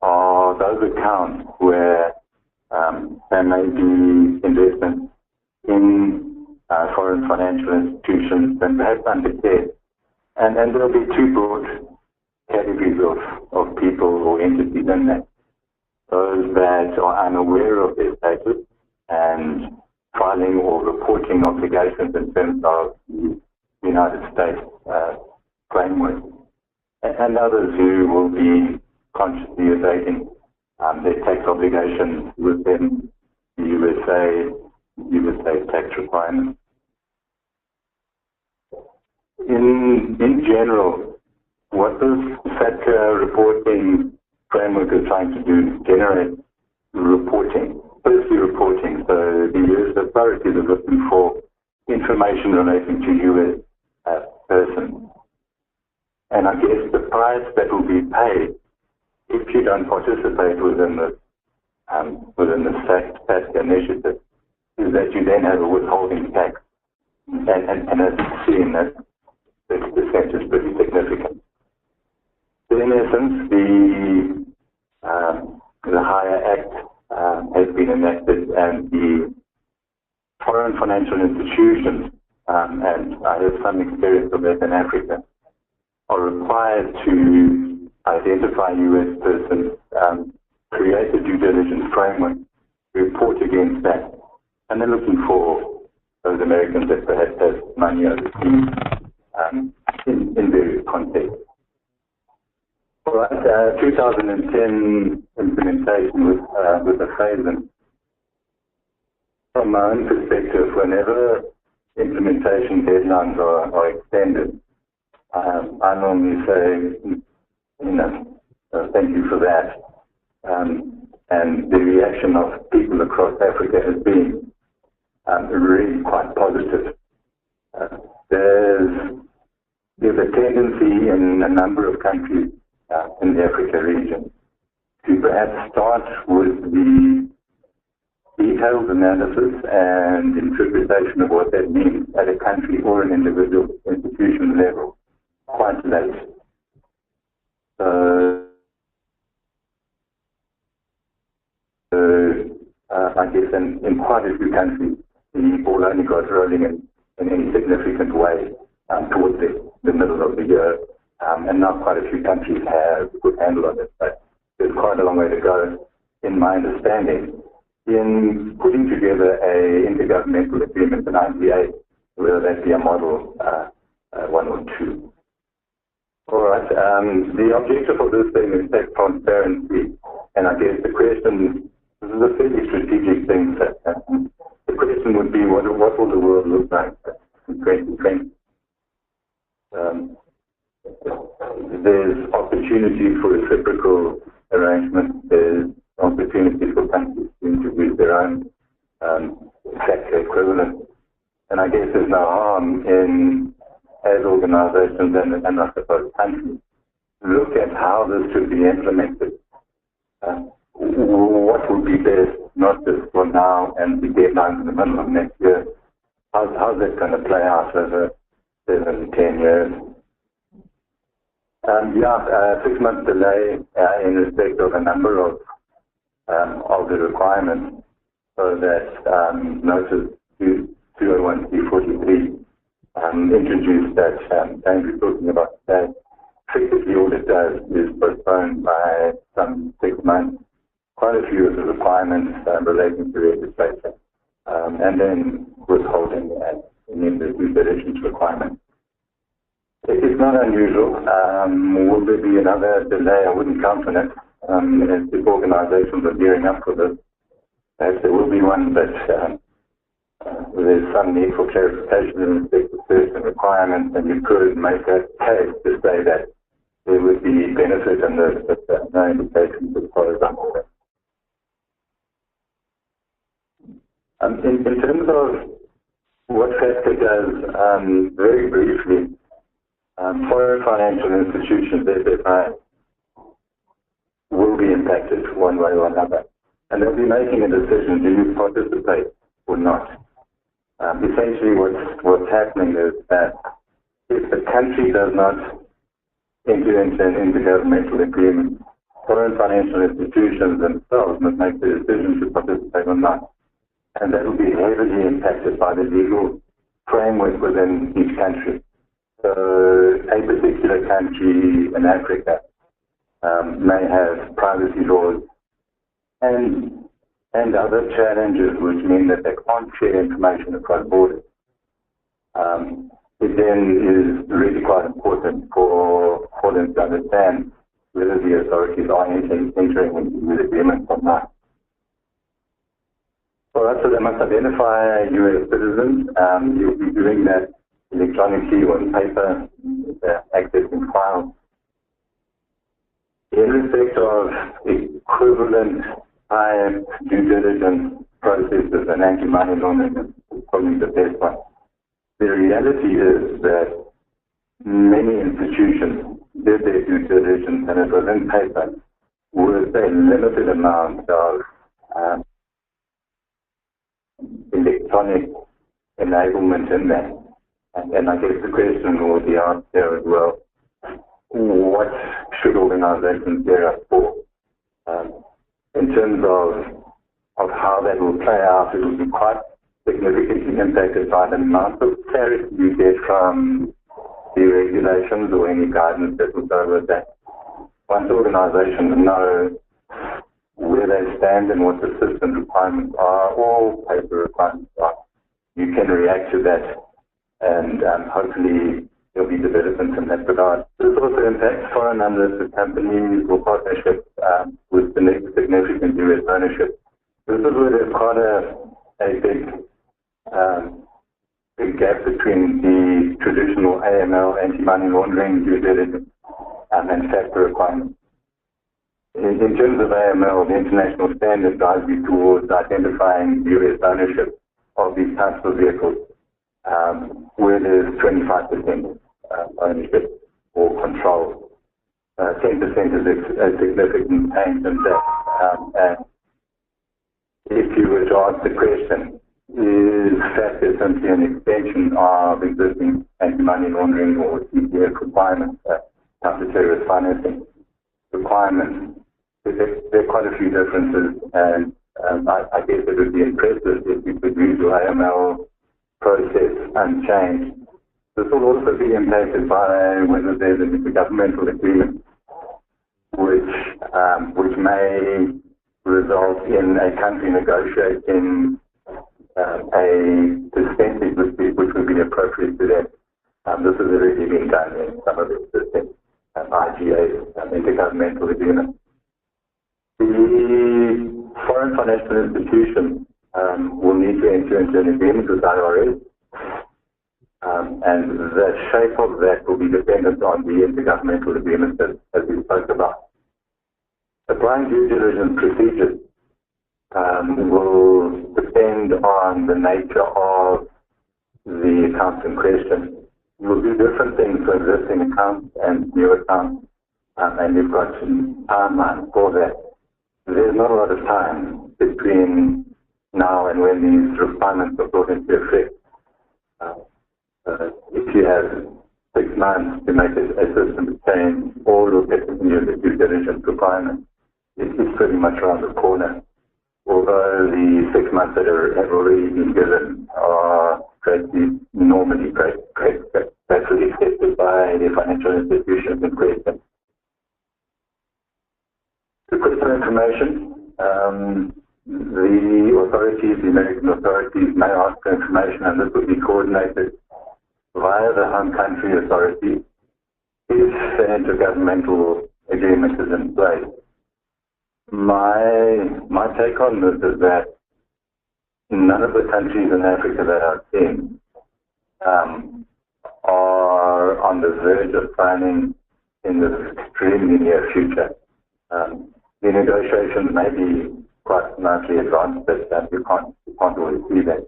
are those accounts where there may be investments in foreign financial institutions, and perhaps underpaid. And there will be two broad categories of people or entities in that. Those that are unaware of their status and filing or reporting obligations in terms of the United States framework, and others who will be consciously evading their tax obligations within the USA tax requirements. In general, what this FATCA reporting framework is trying to do is generate reporting, firstly reporting. So the U.S. authorities are looking for information relating to U.S. persons. And I guess the price that will be paid if you don't participate within the FATCA initiative is that you then have a withholding tax. And as you've seen, that the percent is pretty significant. So in essence, the Hire Act has been enacted, and the foreign financial institutions, and I have some experience of that in Africa, are required to identify U.S. persons, create a due diligence framework, report against that, and they're looking for those Americans that perhaps have money overseas in various contexts. All right, 2010 implementation with a phase-in. From my own perspective, whenever implementation deadlines are extended, I normally say, thank you for that. And the reaction of people across Africa has been really quite positive. There's a tendency in a number of countries in the Africa region to perhaps start with the detailed analysis and interpretation of what that means at a country or an individual institution level quite late. I guess in quite a few countries, the ball only got rolling in any significant way towards the middle of the year. And now quite a few countries have a good handle on it, but there's quite a long way to go, in my understanding, in putting together a intergovernmental agreement in 98, whether that be a model 1 or 2. All right, the objective of this thing is tax transparency, and I guess the question, this is a fairly strategic thing, the question would be, what will the world look like in 2020? There's opportunity for reciprocal arrangements. There's opportunity for countries to introduce their own FATCA equivalent. And I guess there's no harm in, as organizations and I suppose countries, look at how this should be implemented. What would be best, not just for now and the deadline in the middle of next year. How's that going to play out over 7, 10 years? 6 months delay in respect of a number of the requirements, so that notice 201C43 introduced that Andrew's talking about today. Effectively, all it does is postpone by some 6 months quite a few of the requirements relating to registration, and then withholding and the due diligence requirements. It's not unusual. Will there be another delay? I wouldn't count on it. If organizations are gearing up for this, perhaps there will be one, but there's some need for clarification in respect to certain requirements, and you could make a case to say that there would be benefit in this, but no indications as far as I'm aware. In terms of what FATCA does, very briefly, foreign financial institutions, FFI, will be impacted one way or another. And they'll be making a decision, do you participate or not? Essentially what's happening is that if the country does not enter into an intergovernmental agreement, foreign financial institutions themselves must make the decision to participate or not. And that will be heavily impacted by the legal framework within each country. So a particular country in Africa may have privacy laws and other challenges which mean that they can't share information across borders. It then is really quite important for them to understand whether the authorities are entering into the agreement or not. For us, so they must identify U.S. citizens. You'll be doing that electronically or on paper, accessing files. In respect of equivalent type due diligence processes and anti-money laundering is probably the best one. The reality is that many institutions did their due diligence and it was in paper with a limited amount of electronic enablement in that. And I guess the question will be asked there as well, what should organizations gear up for? In terms of how that will play out, it will be quite significantly impacted by the amount of clarity you get from the regulations or any guidance that will go with that. Once organizations know where they stand and what the system requirements are, or paper requirements are, you can react to that and hopefully there'll be developments in that regard. This also impacts foreign unlisted companies or partnerships with significant U.S. ownership. This is where there's quite a big gap between the traditional AML, anti-money laundering, due diligence, and FATCA requirements. In terms of AML, the international standard guides you towards identifying U.S. ownership of these types of vehicles, where there's 25% ownership or control. 10% is a significant change in that. And if you were to ask the question, is FATCA simply an extension of existing anti-money laundering or CTF requirements, counter-terrorist financing requirements? There are quite a few differences, and I guess it would be impressive if you could use your AML process unchanged. This will also be impacted by whether there's an intergovernmental agreement, which may result in a country negotiating a percentage which would be appropriate to them. This has already been done in some of the existing IGA intergovernmental agreements. The foreign financial institutions will need to enter into an agreement with IRS, and the shape of that will be dependent on the intergovernmental agreement as we spoke about. Applying due diligence procedures will depend on the nature of the accounts in question. We'll do different things for existing accounts and new accounts, and you've got some timeline for that. There's not a lot of time between now and when these requirements are brought into effect. If you have 6 months to make a system change or look at the due diligence requirements, it's pretty much around the corner. Although the 6 months that have already been given are normally gratefully accepted by the financial institutions in question. To put some information, the authorities, the American authorities may ask for information, and this will be coordinated via the home country authority if an intergovernmental agreement is in place. My take on this is that none of the countries in Africa that I've seen are on the verge of signing in the extremely near future. The negotiations may be quite nicely advanced, but you can't always see that.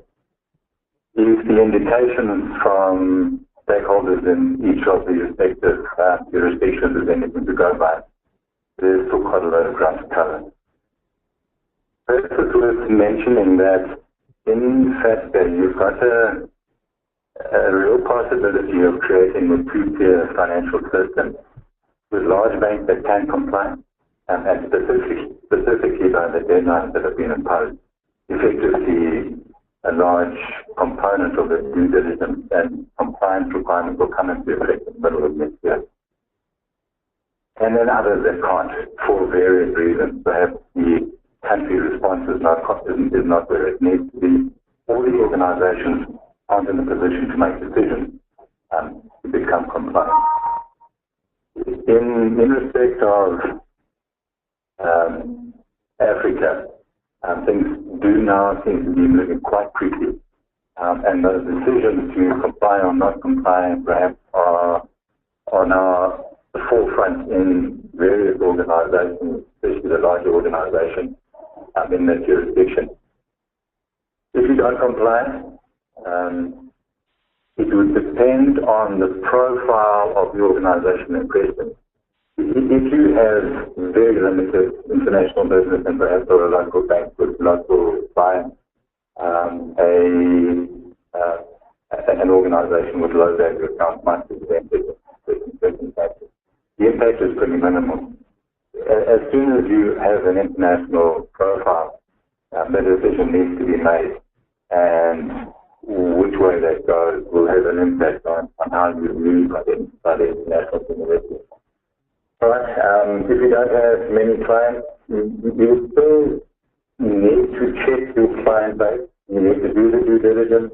If the indications from stakeholders in each of the respective jurisdictions is anything to go by, there's still quite a lot of ground to cover. First, it's worth mentioning that in FATCA, you've got a real possibility of creating a two-tier financial system with large banks that can comply, and specifically by the deadlines that have been imposed, effectively a large component of the due diligence and compliance requirements will come into effect in the middle of next year. And then others that can't, for various reasons. Perhaps the country response is not where it needs to be. All the organizations aren't in a position to make decisions to become compliant. In respect of Africa, things do now seem to be moving quite quickly. And those decisions to comply or not comply perhaps are now the forefront in various organizations, especially the larger organizations in that jurisdiction. If you don't comply, it would depend on the profile of the organization in question. If you have very limited international business and perhaps a local bank with local clients, an organization with low value accounts might be exempted in certain cases. The impact is pretty minimal. As soon as you have an international profile, the decision needs to be made, and which way that goes will have an impact on how you view by the international community. Right. If you don't have many clients, you still need to check your client base. You need to do the due diligence.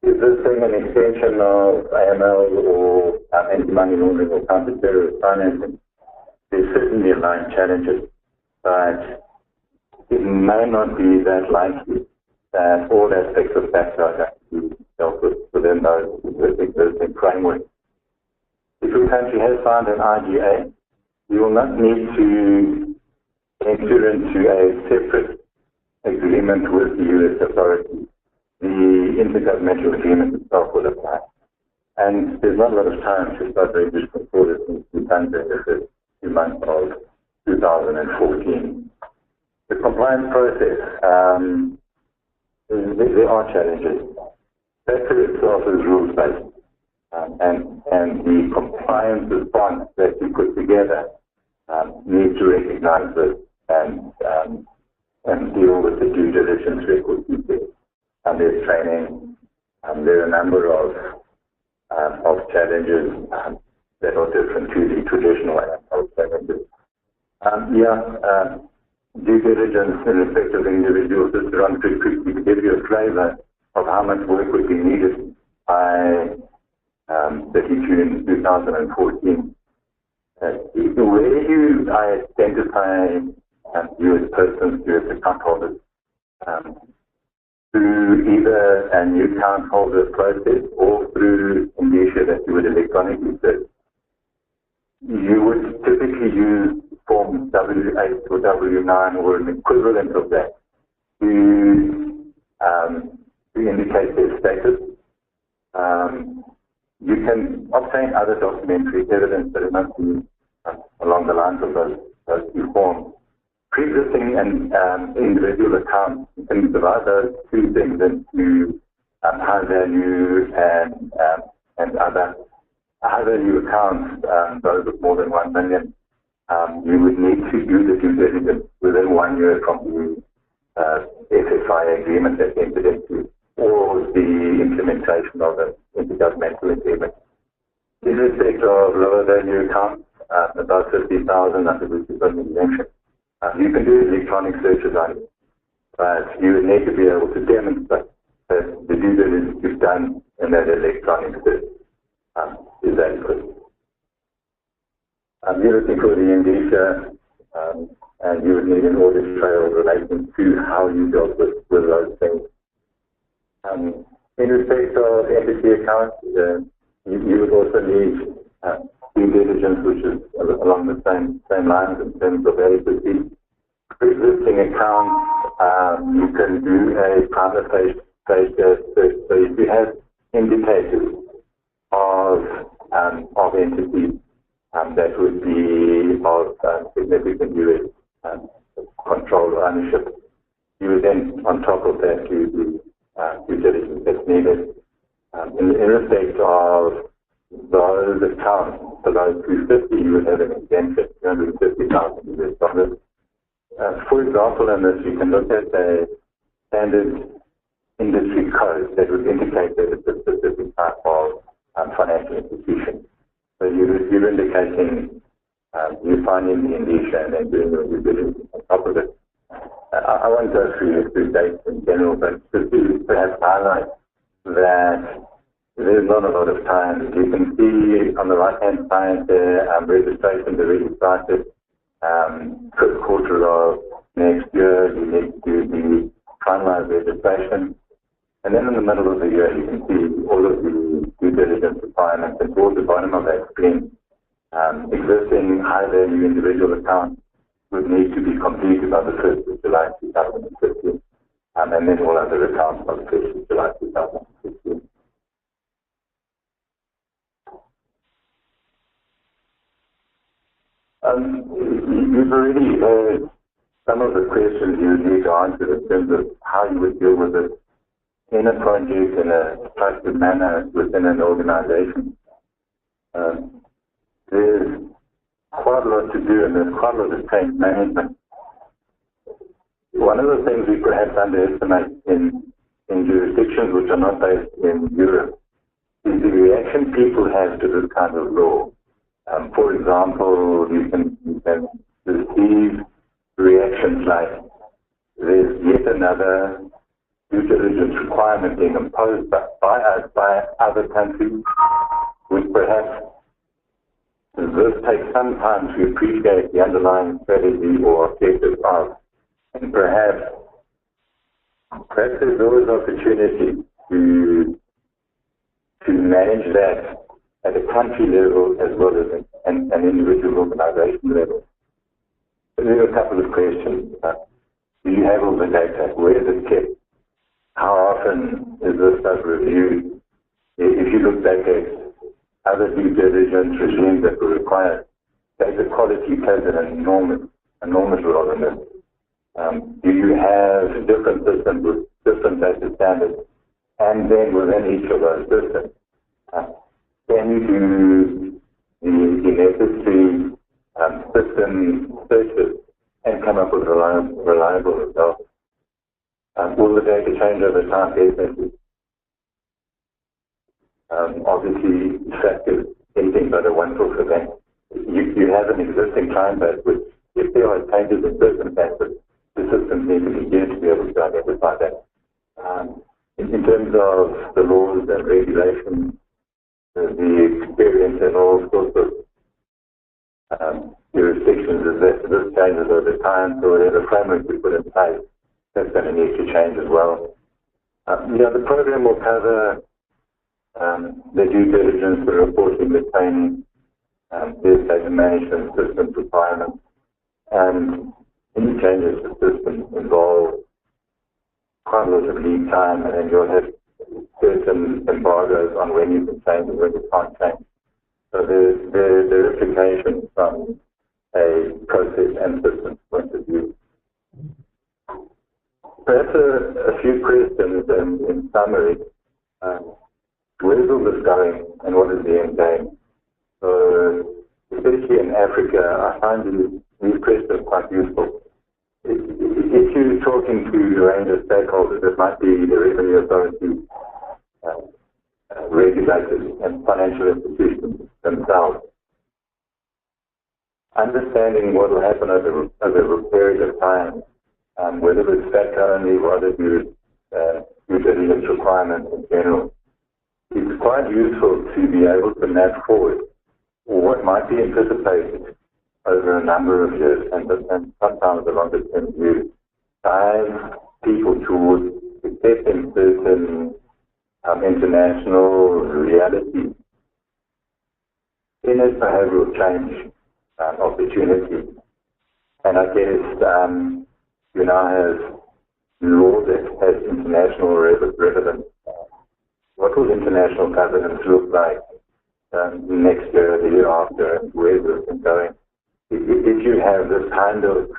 Is this thing an extension of AML or anti-money laundering or counter-terrorist financing? There's certainly aligned challenges, but it may not be that likely that all aspects of FATCA are going to be dealt with within those existing frameworks. If your country has signed an IGA, you will not need to enter into a separate agreement with the U.S. authorities. The intergovernmental agreement itself will apply. And there's not a lot of time to start registering for this since we've done during the first few months of 2014. The compliance process, there are challenges. FATCA itself is rules-based. And the compliance response that you put together needs to recognize this and deal with the due diligence record keeping. And there's training. There are a number of challenges that are different to the traditional challenges. Due diligence in respect of individuals is around pretty quickly to give you a flavor of how much work would be needed by 30 June 2014. Where you identify U.S. persons, U.S. account holders, through either a new account holder process or through indicia that you would electronically search, you would typically use Form W8 or W9 or an equivalent of that to indicate their status. You can obtain other documentary evidence that it must be along the lines of those two forms. Pre-existing and individual accounts, you can divide those two things into high value and other high value accounts, those with more than 1 million. You would need to do the due diligence within 1 year from the FFI agreement that entered into, or the implementation of the intergovernmental agreement. In respect of lower value accounts, about 50,000, I think we should only mention. You can do electronic searches on it, but you would need to be able to demonstrate that the due diligence you've done in that electronic search is adequate. You're looking for the indicia, and you would need an audit trail relating to how you dealt with those things. In respect of entity accounts, you would also need due diligence, which is along the same lines in terms of adequacy. Pre-existing accounts, you can do a private face search. So if you have indicators of entities that would be of significant U.S. control or ownership, you would then, on top of that, do the due diligence that's needed. In respect of those accounts below 250, you would have an exemption, $250,000. For example, in this, you can look at a standard industry code that would indicate that it's a specific type of financial institution. So you're indicating you're finding the indicia and then doing your due diligence on top of it. I won't go through dates in general, but just to perhaps highlight that there's not a lot of time. You can see on the right-hand side there, registrations already started. First quarter of next year, you need to do the finalized registration. And then in the middle of the year, you can see all of the due diligence requirements. And towards the bottom of that screen, existing high-value individual accounts would need to be completed by the 1st of July 2015, and then all other accounts by the 1st of July 2015. You've already heard some of the questions you need to answer in terms of how you would deal with it in a project in a structured manner within an organization. There's quite a lot to do, and there's quite a lot of change management. One of the things we perhaps underestimate in jurisdictions which are not based in Europe is the reaction people have to this kind of law. For example, you can receive reactions like there's yet another due diligence requirement being imposed by us, by other countries, which perhaps this takes some time to appreciate the underlying strategy or objective of, and perhaps there's always opportunity to manage that at a country level as well as an individual organization level. There are a couple of questions. Do you have all the data? Where is it kept? How often is this stuff reviewed? If you look back at other due diligence regimes that were required, data quality plays an enormous role in this. Do you have different systems with different data standards? And then within each of those systems, can you do the necessary system searches and come up with reliable results? Will the data change over time? Definitely. Obviously, FATCA is anything but a one-off event. You have an existing client base which, if there are changes in circumstances, the systems need to be geared to be able to identify that. In terms of the laws and regulations, the experience and all sorts of jurisdictions is that this changes over time, so whatever framework we put in place, that's going to need to change as well. The program will cover the due diligence, the reporting, the training, the data management systems requirements, and any changes to systems involve quite a lot of lead time, and then you'll have certain embargoes on when you can change and when you can't change. So there's verification from a process and systems point of view. Perhaps a few questions in summary. Where is all this going and what is the end game? So, especially in Africa, I find these questions quite useful. If you're talking to a range of stakeholders, it might be the revenue authorities, regulators, and financial institutions themselves. Understanding what will happen over a period of time, whether it's FATCA only or other due diligence requirements in general, it's quite useful to be able to map forward what might be anticipated over a number of years and sometimes a longer term view. Guide people towards accepting certain international realities in a behavioral change opportunity. And I guess you now have law that has international relevance. What will international governance look like next year, the year after, and where is it going? If you have this kind of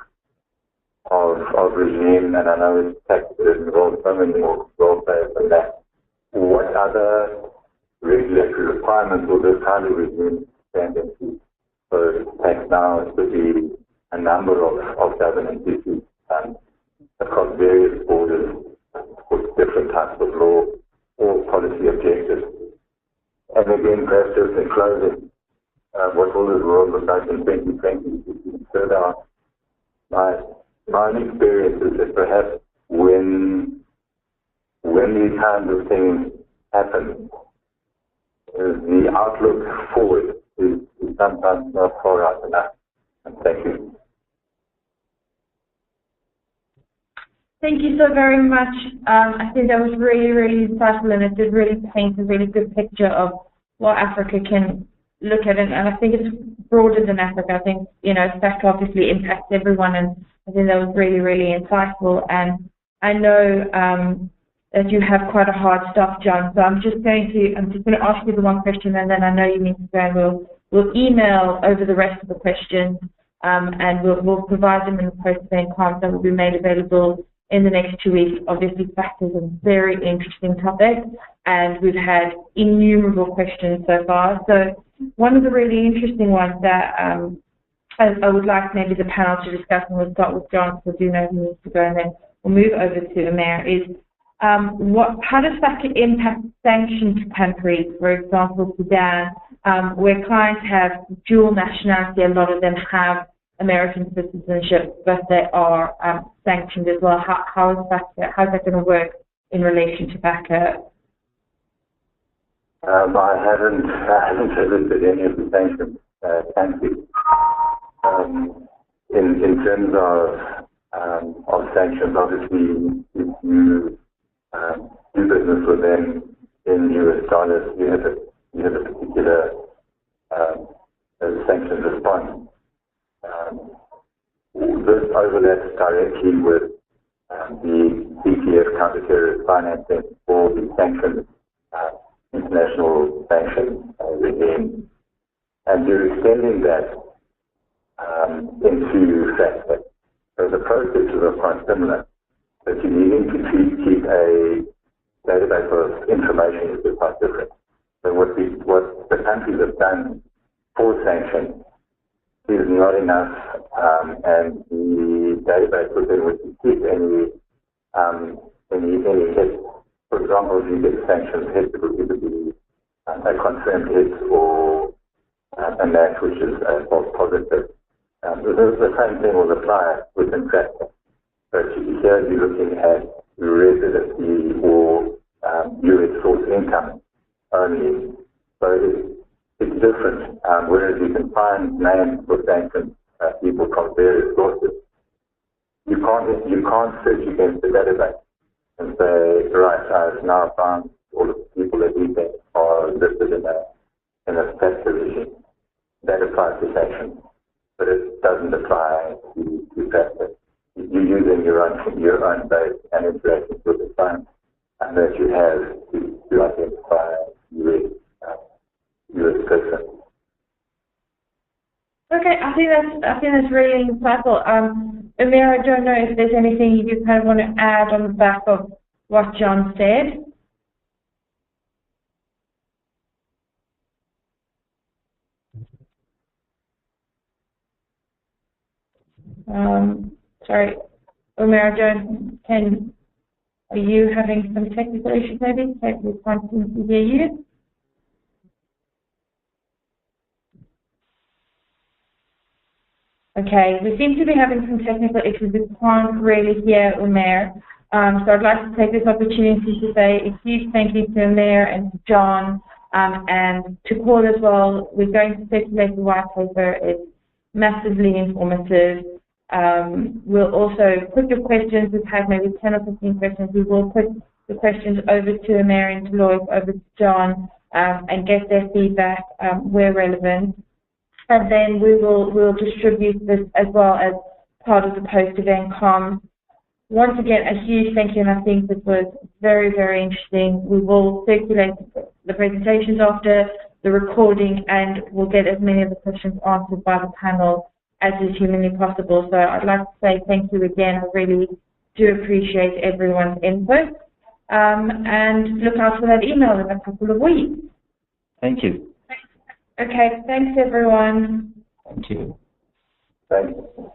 regime, and I know it's taxes involved so many more role players than that, what other regulatory requirements will this kind of regime stand into? So tax now is to be a number of governance issues across various borders, different types of law or policy objectives. And again, perhaps just in closing, what will the world look like in 2020? Further out, my experience is that perhaps when these kinds of things happen, the outlook forward is sometimes not far out enough. And thank you. Thank you so very much. I think that was really, really insightful, and it did really paint a really good picture of what Africa can look at. And I think it's broader than Africa. I think, FATCA obviously impacts everyone, and I think that was really, really insightful. And I know that you have quite a hard stop, John. So I'm just going to ask you the one question, and then I know you need to go, and we'll email over the rest of the questions, and we'll provide them in the post-event cards that will be made available in the next 2 weeks. Obviously, FATCA is a very interesting topic, and we've had innumerable questions so far. So one of the really interesting ones that I would like maybe the panel to discuss, and we'll start with John, because I do know he needs to go, and then we'll move over to Umair, is how does FATCA impact sanctioned countries, for example, Sudan, where clients have dual nationality? A lot of them have American citizenship, but they are sanctioned as well. How is that going to work in relation to FATCA? I haven't visited any of the sanctioned countries. In terms of sanctions, obviously, if you do business with them in US dollars, you have a particular sanctions response. This overlaps directly with the CTF counter-terrorist financing or the sanctions, international sanctions regime. And you're extending that into FATCA. So the processes are quite similar, but you need to keep a database of information which is quite different. So what the countries have done for sanctions is not enough, and the database within which you keep any hits. For example, if you get sanctions hit, it will either be a confirmed hit or a match, which is a false positive. The same thing will apply within FATCA. But here you're looking at residency or US source income only. So it's different, whereas you can find names for sanctions people from various sources. You can't search against the database and say, right, I've now found all of the people that we think are listed in a FATCA regime. That applies to sanctions, but it doesn't apply to FATCA. You're using your own base and interactions with the client that you have to identify US person. Okay, I think that's really insightful. Umair, I don't know if there's anything you kind of want to add on the back of what John said. Sorry, Umair, are you having some technical issues maybe? We can't seem to hear you. Okay, we seem to be having some technical issues. We can't really hear Umair. So I'd like to take this opportunity to say a huge thank you to Umair and to John, and to Paul as well. We're going to circulate the white paper. It's massively informative. We'll also put your questions. We've had maybe 10 or 15 questions. We will put the questions over to Umair and to Lloyd, over to John, and get their feedback where relevant. And then we'll distribute this as well as part of the post-event comms. Once again, a huge thank you, and I think this was very, very interesting. We will circulate the presentations after the recording, and we'll get as many of the questions answered by the panel as is humanly possible. So I'd like to say thank you again. I really do appreciate everyone's input. And look out for that email in a couple of weeks. Thank you. Okay, thanks everyone. Thank you. Thank you.